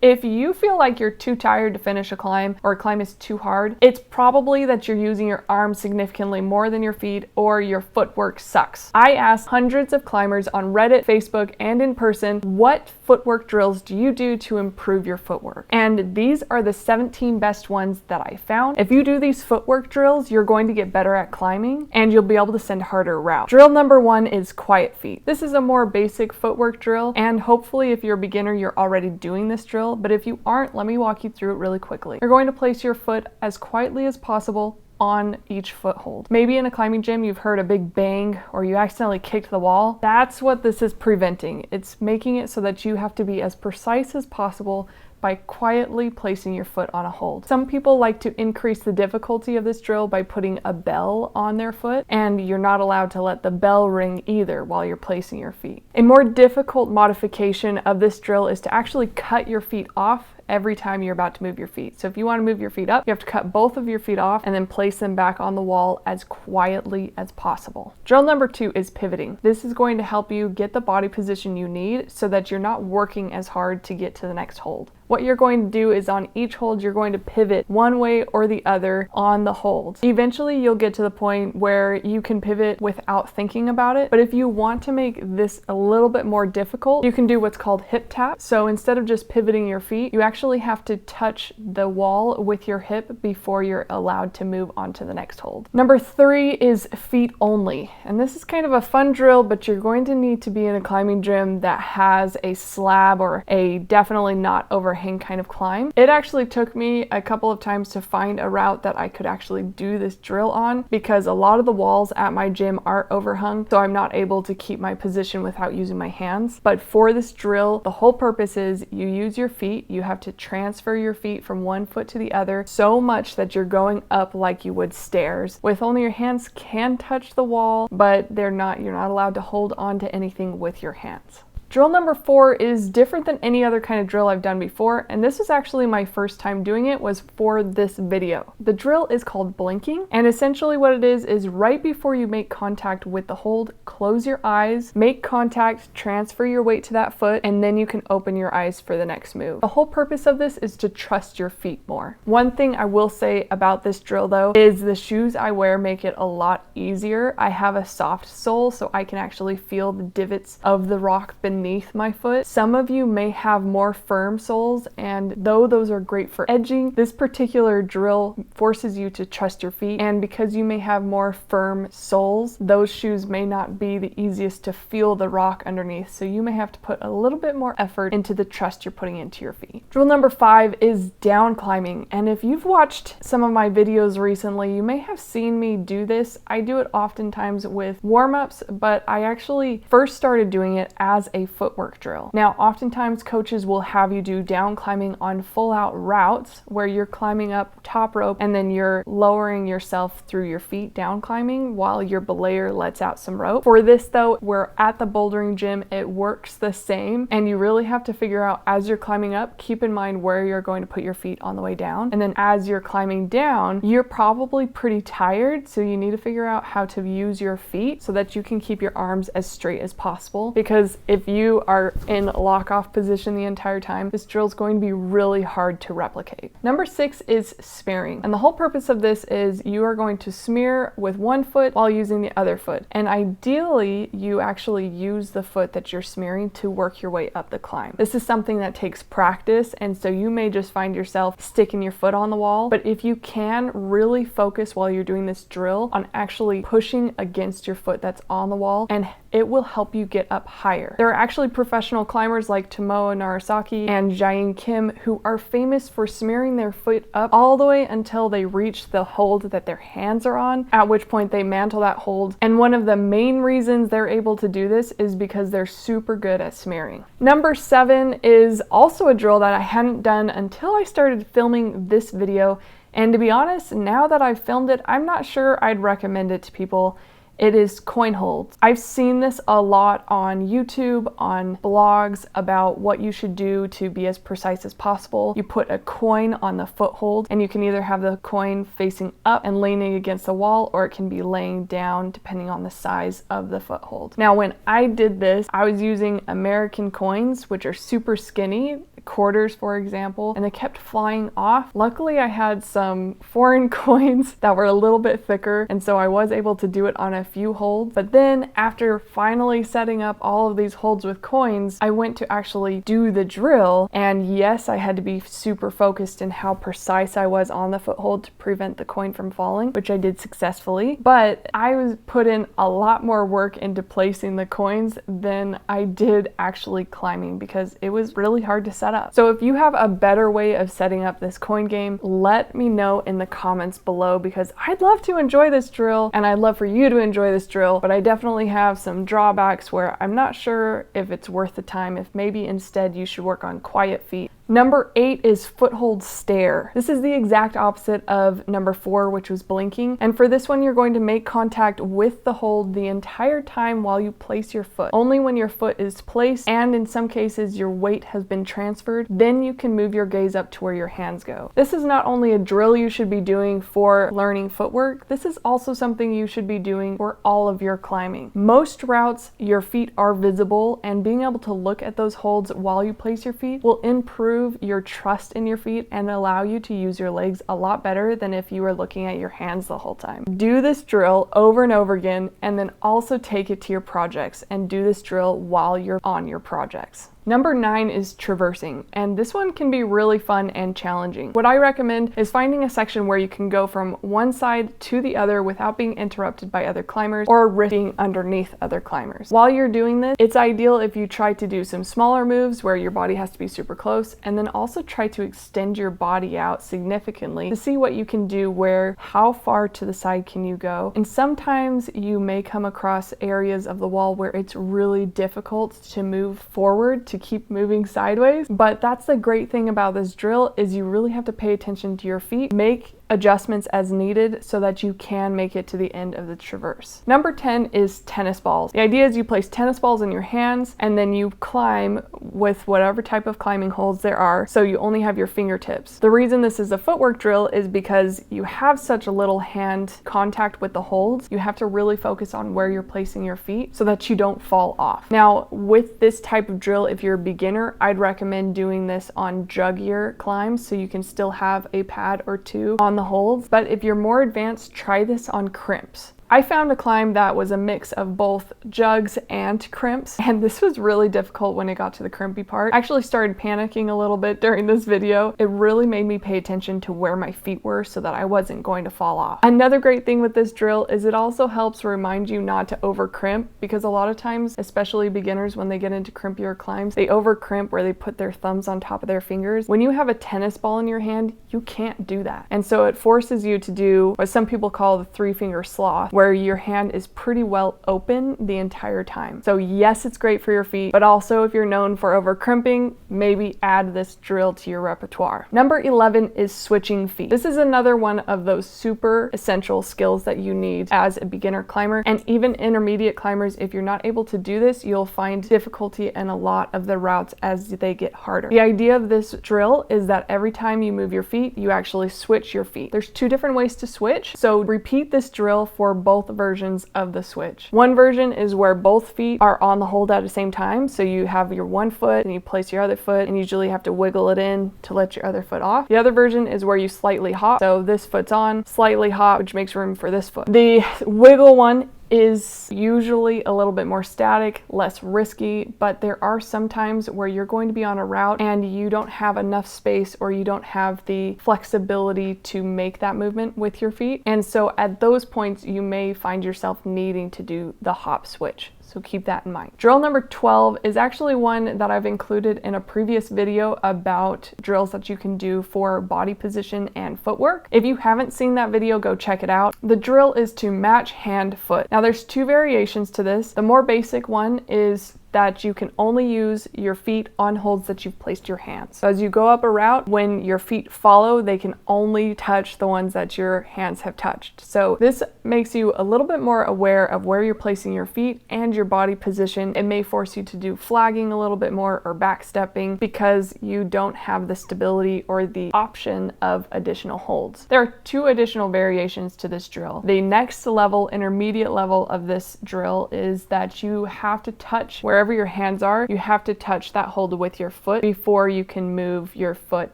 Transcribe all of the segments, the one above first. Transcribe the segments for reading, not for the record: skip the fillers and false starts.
If you feel like you're too tired to finish a climb or a climb is too hard, it's probably that you're using your arms significantly more than your feet or your footwork sucks. I asked hundreds of climbers on Reddit, Facebook, and in person, what footwork drills do you do to improve your footwork? And these are the 17 best ones that I found. If you do these footwork drills, you're going to get better at climbing and you'll be able to send harder routes. Drill number 1 is quiet feet. This is a more basic footwork drill, and hopefully if you're a beginner, you're already doing this drill. But if you aren't, let me walk you through it really quickly. You're going to place your foot as quietly as possible on each foothold. Maybe in a climbing gym you've heard a big bang or you accidentally kicked the wall. That's what this is preventing. It's making it so that you have to be as precise as possible by quietly placing your foot on a hold. Some people like to increase the difficulty of this drill by putting a bell on their foot, and you're not allowed to let the bell ring either while you're placing your feet. A more difficult modification of this drill is to actually cut your feet off every time you're about to move your feet. So if you want to move your feet up, you have to cut both of your feet off and then place them back on the wall as quietly as possible. Drill number 2 is pivoting. This is going to help you get the body position you need so that you're not working as hard to get to the next hold. What you're going to do is on each hold, you're going to pivot one way or the other on the hold. Eventually, you'll get to the point where you can pivot without thinking about it. But if you want to make this a little bit more difficult, you can do what's called hip tap. So instead of just pivoting your feet, you actually have to touch the wall with your hip before you're allowed to move on to the next hold. Number 3 is feet only. And this is kind of a fun drill, but you're going to need to be in a climbing gym that has a slab or a definitely not overhang kind of climb. It actually took me a couple of times to find a route that I could actually do this drill on because a lot of the walls at my gym are overhung, so I'm not able to keep my position without using my hands. But for this drill, the whole purpose is you use your feet. You have to transfer your feet from one foot to the other so much that you're going up like you would stairs. With only your hands can touch the wall, but you're not allowed to hold on to anything with your hands. Drill number 4 is different than any other kind of drill I've done before, and this is actually my first time doing it was for this video. The drill is called blinking, and essentially what it is right before you make contact with the hold, close your eyes, make contact, transfer your weight to that foot, and then you can open your eyes for the next move. The whole purpose of this is to trust your feet more. One thing I will say about this drill though is the shoes I wear make it a lot easier. I have a soft sole so I can actually feel the divots of the rock beneath my foot. Some of you may have more firm soles, and though those are great for edging, this particular drill forces you to trust your feet, and because you may have more firm soles, those shoes may not be the easiest to feel the rock underneath, so you may have to put a little bit more effort into the trust you're putting into your feet. Drill number 5 is down climbing, and if you've watched some of my videos recently, you may have seen me do this. I do it oftentimes with warm-ups, but I actually first started doing it as a footwork drill. Now, oftentimes coaches will have you do down climbing on full out routes where you're climbing up top rope and then you're lowering yourself through your feet down climbing while your belayer lets out some rope. For this though, we're at the bouldering gym, it works the same, and you really have to figure out as you're climbing up, keep in mind where you're going to put your feet on the way down. And then as you're climbing down, you're probably pretty tired, so you need to figure out how to use your feet so that you can keep your arms as straight as possible, because if you are in lock-off position the entire time, this drill is going to be really hard to replicate. Number 6 is smearing, and the whole purpose of this is you are going to smear with one foot while using the other foot, and ideally you actually use the foot that you're smearing to work your way up the climb. This is something that takes practice, and so you may just find yourself sticking your foot on the wall, but if you can really focus while you're doing this drill on actually pushing against your foot that's on the wall, and it will help you get up higher. There are actually professional climbers like Tomoe Narasaki and Jain Kim who are famous for smearing their foot up all the way until they reach the hold that their hands are on, at which point they mantle that hold. And one of the main reasons they're able to do this is because they're super good at smearing. Number 7 is also a drill that I hadn't done until I started filming this video. And to be honest, now that I've filmed it, I'm not sure I'd recommend it to people. It is coin holds. I've seen this a lot on YouTube, on blogs about what you should do to be as precise as possible. You put a coin on the foothold, and you can either have the coin facing up and leaning against the wall, or it can be laying down depending on the size of the foothold. Now, when I did this, I was using American coins, which are super skinny quarters, for example, and they kept flying off. Luckily, I had some foreign coins that were a little bit thicker, and so I was able to do it on a few holds. But then after finally setting up all of these holds with coins, I went to actually do the drill, and yes, I had to be super focused in how precise I was on the foothold to prevent the coin from falling, which I did successfully. But I was put in a lot more work into placing the coins than I did actually climbing, because it was really hard to set up. So if you have a better way of setting up this coin game, let me know in the comments below, because I'd love to enjoy this drill and I'd love for you to enjoy this drill, but I definitely have some drawbacks where I'm not sure if it's worth the time, if maybe instead you should work on quiet feet. Number 8 is Foothold Stare. This is the exact opposite of number 4, which was blinking. And for this one, you're going to make contact with the hold the entire time while you place your foot. Only when your foot is placed, and in some cases your weight has been transferred, then you can move your gaze up to where your hands go. This is not only a drill you should be doing for learning footwork, this is also something you should be doing for all of your climbing. Most routes, your feet are visible, and being able to look at those holds while you place your feet will improve your trust in your feet and allow you to use your legs a lot better than if you were looking at your hands the whole time. Do this drill over and over again, and then also take it to your projects and do this drill while you're on your projects. Number 9 is traversing, and this one can be really fun and challenging. What I recommend is finding a section where you can go from one side to the other without being interrupted by other climbers or ripping underneath other climbers. While you're doing this, it's ideal if you try to do some smaller moves where your body has to be super close, and then also try to extend your body out significantly to see what you can do, where how far to the side can you go. And sometimes you may come across areas of the wall where it's really difficult to move forward, to keep moving sideways. But that's the great thing about this drill, is you really have to pay attention to your feet. Make adjustments as needed so that you can make it to the end of the traverse. Number 10 is tennis balls. The idea is you place tennis balls in your hands and then you climb with whatever type of climbing holds there are, so you only have your fingertips. The reason this is a footwork drill is because you have such a little hand contact with the holds. You have to really focus on where you're placing your feet so that you don't fall off. Now, with this type of drill, if you're a beginner, I'd recommend doing this on juggier climbs so you can still have a pad or two on the holds. But if you're more advanced, try this on crimps. I found a climb that was a mix of both jugs and crimps, and this was really difficult when it got to the crimpy part. I actually started panicking a little bit during this video. It really made me pay attention to where my feet were so that I wasn't going to fall off. Another great thing with this drill is it also helps remind you not to over crimp, because a lot of times, especially beginners, when they get into crimpier climbs, they over crimp where they put their thumbs on top of their fingers. When you have a tennis ball in your hand, you can't do that. And so it forces you to do what some people call the 3-finger sloth, where your hand is pretty well open the entire time. So yes, it's great for your feet, but also if you're known for over crimping, maybe add this drill to your repertoire. Number 11 is switching feet. This is another one of those super essential skills that you need as a beginner climber, and even intermediate climbers. If you're not able to do this, you'll find difficulty in a lot of the routes as they get harder. The idea of this drill is that every time you move your feet, you actually switch your feet. There's 2 different ways to switch, so repeat this drill for both versions of the switch. One version is where both feet are on the hold at the same time, so you have your one foot and you place your other foot, and usually have to wiggle it in to let your other foot off. The other version is where you slightly hop, so this foot's on, slightly hop, which makes room for this foot. The wiggle one is usually a little bit more static, less risky, but there are some times where you're going to be on a route and you don't have enough space, or you don't have the flexibility to make that movement with your feet. And so at those points, you may find yourself needing to do the hop switch. So keep that in mind. Drill number 12 is actually one that I've included in a previous video about drills that you can do for body position and footwork. If you haven't seen that video, go check it out. The drill is to match hand foot. Now there's 2 variations to this. The more basic one is that you can only use your feet on holds that you've placed your hands. So as you go up a route, when your feet follow, they can only touch the ones that your hands have touched. So this makes you a little bit more aware of where you're placing your feet and your body position. It may force you to do flagging a little bit more, or back stepping, because you don't have the stability or the option of additional holds. There are 2 additional variations to this drill. The next level, intermediate level of this drill, is that you have to touch where wherever your hands are, you have to touch that hold with your foot before you can move your foot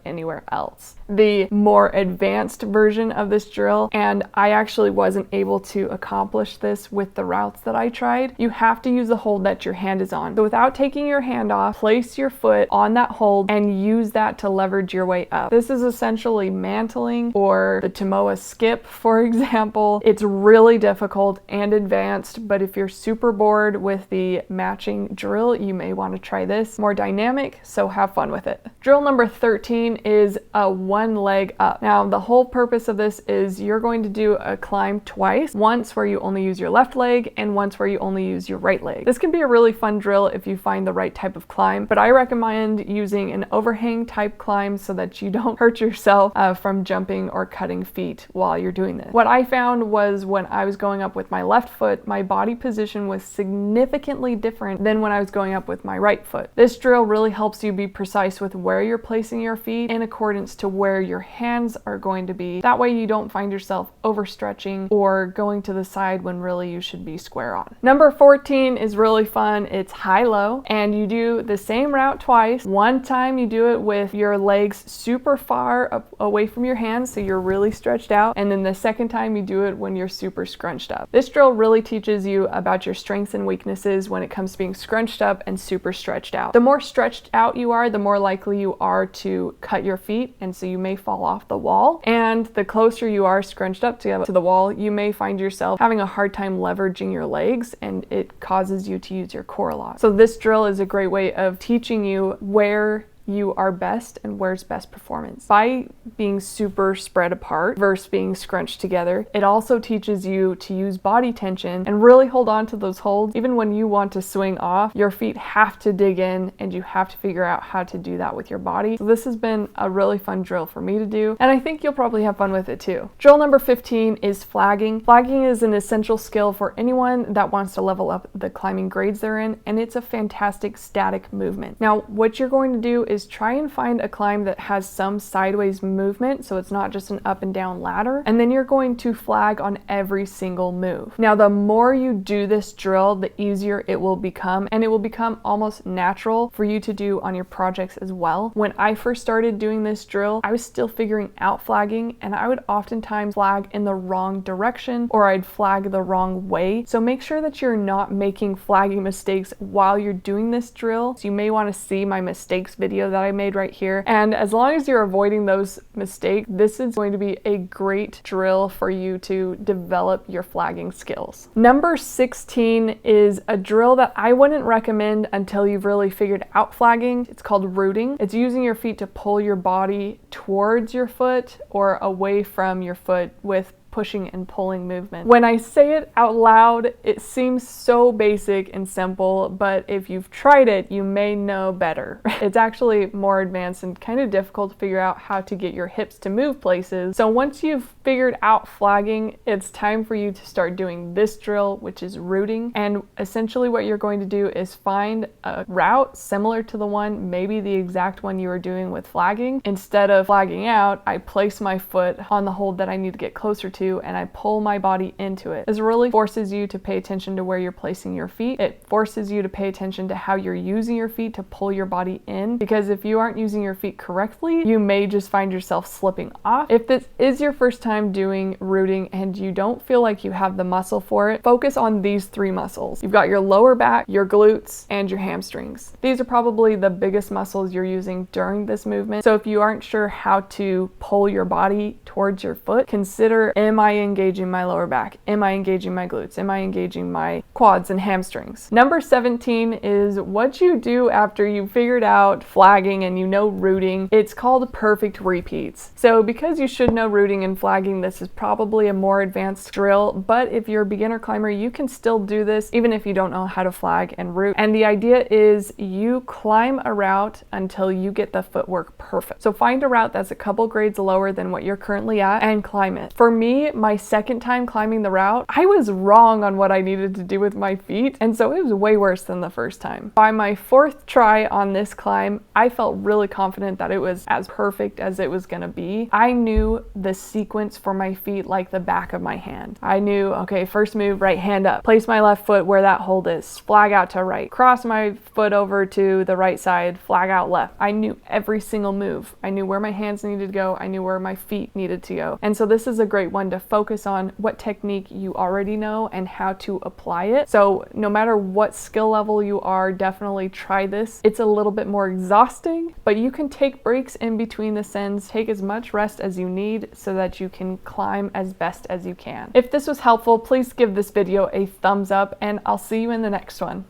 anywhere else. The more advanced version of this drill, and I actually wasn't able to accomplish this with the routes that I tried, you have to use the hold that your hand is on. So without taking your hand off, place your foot on that hold and use that to leverage your way up. This is essentially mantling, or the Tomoa skip, for example. It's really difficult and advanced, but if you're super bored with the matching drill, you may want to try this. More dynamic, so have fun with it. Drill number 13 is a one leg up. Now, the whole purpose of this is you're going to do a climb twice, once where you only use your left leg and once where you only use your right leg. This can be a really fun drill if you find the right type of climb, but I recommend using an overhang type climb so that you don't hurt yourself from jumping or cutting feet while you're doing this. What I found was when I was going up with my left foot, my body position was significantly different than when I was going up with my right foot. This drill really helps you be precise with where you're placing your feet in accordance to where your hands are going to be. That way you don't find yourself overstretching or going to the side when really you should be square on. Number 14 is really fun. It's high-low, and you do the same route twice. One time you do it with your legs super far up away from your hands, so you're really stretched out, and then the second time you do it when you're super scrunched up. This drill really teaches you about your strengths and weaknesses when it comes to being scrunched up and super stretched out. The more stretched out you are, the more likely you are to cut your feet, and so you may fall off the wall. And the closer you are scrunched up to the wall, you may find yourself having a hard time leveraging your legs, and it causes you to use your core a lot. So this drill is a great way of teaching you where you are best and where's best performance. By being super spread apart versus being scrunched together, it also teaches you to use body tension and really hold on to those holds. Even when you want to swing off, your feet have to dig in and you have to figure out how to do that with your body. So this has been a really fun drill for me to do, and I think you'll probably have fun with it too. Drill number 15 is flagging. Flagging is an essential skill for anyone that wants to level up the climbing grades they're in, and it's a fantastic static movement. Now, what you're going to do is try and find a climb that has some sideways movement, so it's not just an up and down ladder, and then you're going to flag on every single move. Now, the more you do this drill, the easier it will become, and it will become almost natural for you to do on your projects as well. When I first started doing this drill, I was still figuring out flagging, and I would oftentimes flag in the wrong direction, or I'd flag the wrong way. So make sure that you're not making flagging mistakes while you're doing this drill. So you may want to see my mistakes video that I made right here, and as long as you're avoiding those mistakes, this is going to be a great drill for you to develop your flagging skills. Number 16 is a drill that I wouldn't recommend until you've really figured out flagging. It's called rooting. It's using your feet to pull your body towards your foot or away from your foot with pushing and pulling movement. When I say it out loud, it seems so basic and simple, but if you've tried it, you may know better. It's actually more advanced and kind of difficult to figure out how to get your hips to move places. So once you've figured out flagging, it's time for you to start doing this drill, which is rooting. And essentially what you're going to do is find a route similar to the one, maybe the exact one you were doing with flagging. Instead of flagging out, I place my foot on the hold that I need to get closer to, and I pull my body into it. This really forces you to pay attention to where you're placing your feet. It forces you to pay attention to how you're using your feet to pull your body in, because if you aren't using your feet correctly, you may just find yourself slipping off. If this is your first time doing rooting and you don't feel like you have the muscle for it, focus on these three muscles. You've got your lower back, your glutes, and your hamstrings. These are probably the biggest muscles you're using during this movement. So if you aren't sure how to pull your body towards your foot, consider, am I engaging my lower back? Am I engaging my glutes? Am I engaging my quads and hamstrings? Number 17 is what you do after you've figured out flagging and you know rooting. It's called perfect repeats. So because you should know rooting and flagging, this is probably a more advanced drill, but if you're a beginner climber, you can still do this even if you don't know how to flag and root. And the idea is you climb a route until you get the footwork perfect. So find a route that's a couple grades lower than what you're currently at and climb it. For me, by my second time climbing the route, I was wrong on what I needed to do with my feet, and so it was way worse than the first time. By my fourth try on this climb, I felt really confident that it was as perfect as it was gonna be. I knew the sequence for my feet like the back of my hand. I knew, okay, first move, right hand up, place my left foot where that hold is, flag out to right, cross my foot over to the right side, flag out left. I knew every single move. I knew where my hands needed to go. I knew where my feet needed to go. And so this is a great one to focus on what technique you already know and how to apply it. So no matter what skill level you are, definitely try this. It's a little bit more exhausting, but you can take breaks in between the sends, take as much rest as you need so that you can climb as best as you can. If this was helpful, please give this video a thumbs up, and I'll see you in the next one.